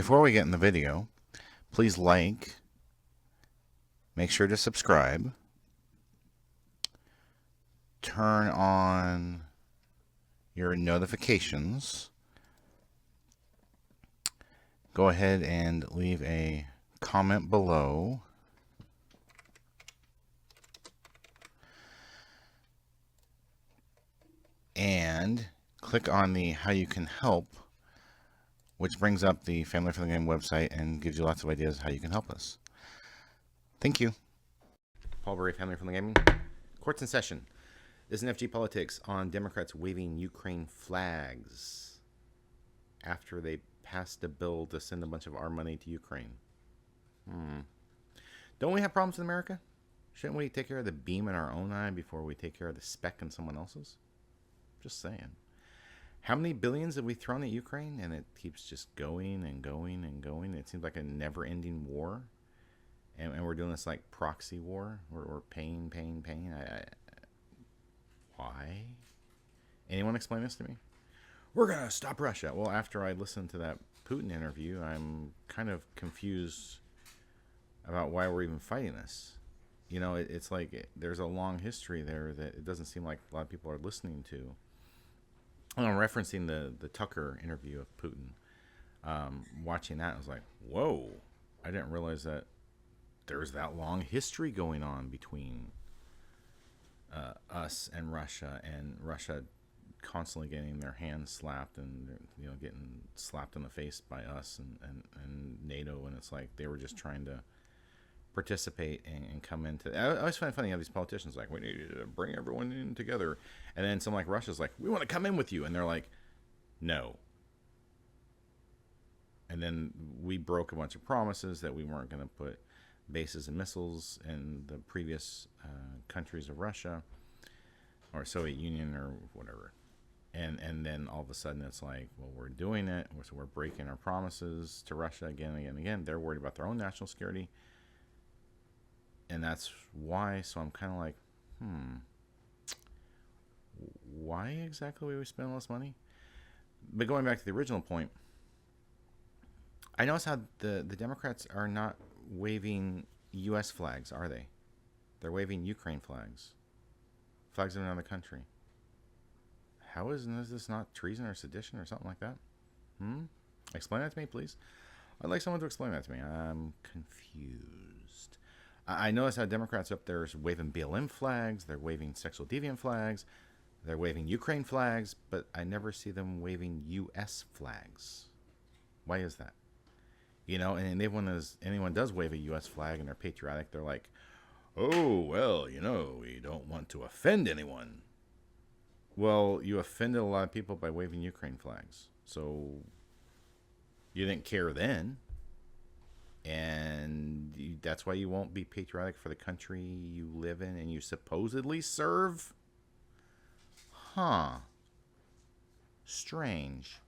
Before we get in the video, please like, make sure to subscribe, turn on your notifications, go ahead and leave a comment below, and click on the how you can help, which brings up the Family Friendly Game website and gives you lots of ideas how you can help us. Thank you. Paul Berry, Family Friendly Gaming. Courts in session. This is FFG Politics on Democrats waving Ukraine flags after they passed a bill to send a bunch of our money to Ukraine. Don't we have problems in America? Shouldn't we take care of the beam in our own eye before we take care of the speck in someone else's? Just saying. How many billions have we thrown at Ukraine? And it keeps just going and going and going. It seems like a never-ending war. And we're doing this like proxy war. We're paying. Why? Anyone explain this to me? We're going to stop Russia. Well, after I listened to that Putin interview, I'm kind of confused about why we're even fighting this. You know, it's like there's a long history there that it doesn't seem like a lot of people are listening to. And I'm referencing the Tucker interview of Putin. Watching that, I was like, whoa, I didn't realize that there's that long history going on between us and Russia constantly getting their hands slapped and getting slapped in the face by us and NATO, and it's like they were just trying to participate and come into. I always find it funny how these politicians like, we need to bring everyone in together, and then someone like Russia's like, we want to come in with you, and they're like, no. And then we broke a bunch of promises that we weren't going to put bases and missiles in the previous countries of Russia or Soviet Union or whatever. And then all of a sudden it's like, well, we're doing it. So we're breaking our promises to Russia again and again and again. They're worried about their own national security. And that's why. So I'm kind of like, why exactly would we spend all this money? But going back to the original point, I notice how the Democrats are not waving U.S. flags, are they? They're waving Ukraine flags. Flags of another country. How is this not treason or sedition or something like that? Explain that to me, please. I'd like someone to explain that to me. I'm confused. I notice how Democrats up there are waving BLM flags. They're waving sexual deviant flags. They're waving Ukraine flags, but I never see them waving U.S. flags. Why is that? You know, and anyone does wave a U.S. flag and they're patriotic, they're like, oh, well, we don't want to offend anyone. Well, you offended a lot of people by waving Ukraine flags. So you didn't care then. And that's why you won't be patriotic for the country you live in and you supposedly serve? Strange.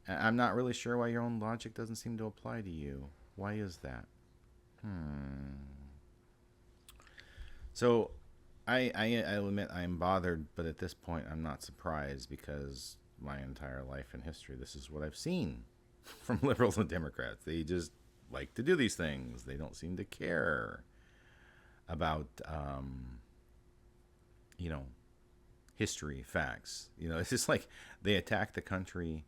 I'm not really sure why your own logic doesn't seem to apply to you. Why is that? So, I admit I'm bothered, but at this point I'm not surprised because my entire life and history, this is what I've seen from liberals and Democrats. They just like to do these things. They don't seem to care about, history, facts. It's just like they attack the country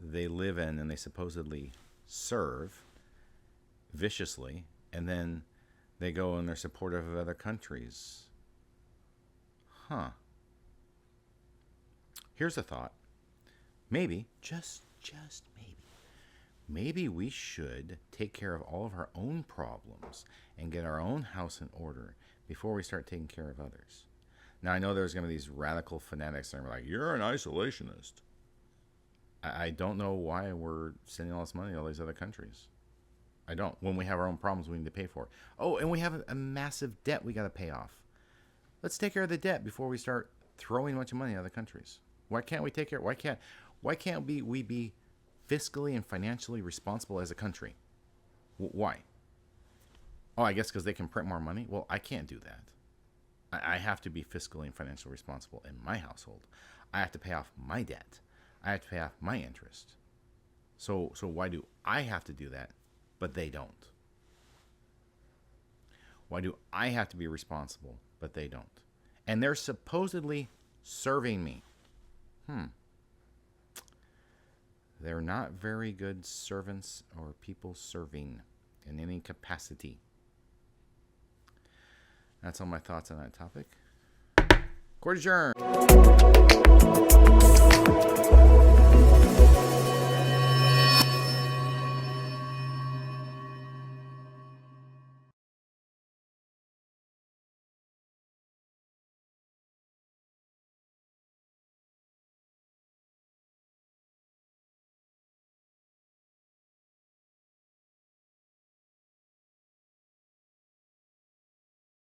they live in and they supposedly serve viciously, and then they go and they're supportive of other countries. Here's a thought. Maybe, just maybe we should take care of all of our own problems and get our own house in order before we start taking care of others. Now, I know there's going to be these radical fanatics that are like, you're an isolationist. I don't know why we're sending all this money to all these other countries. I don't. When we have our own problems we need to pay for. Oh, and we have a massive debt we got to pay off. Let's take care of the debt before we start throwing a bunch of money at other countries. Why can't we take care? Why can't we be fiscally and financially responsible as a country? Why? Oh, I guess because they can print more money? Well, I can't do that. I have to be fiscally and financially responsible in my household. I have to pay off my debt. I have to pay off my interest. So why do I have to do that, but they don't? Why do I have to be responsible, but they don't? And they're supposedly serving me. They're not very good servants or people serving in any capacity. That's all my thoughts on that topic. Court adjourned.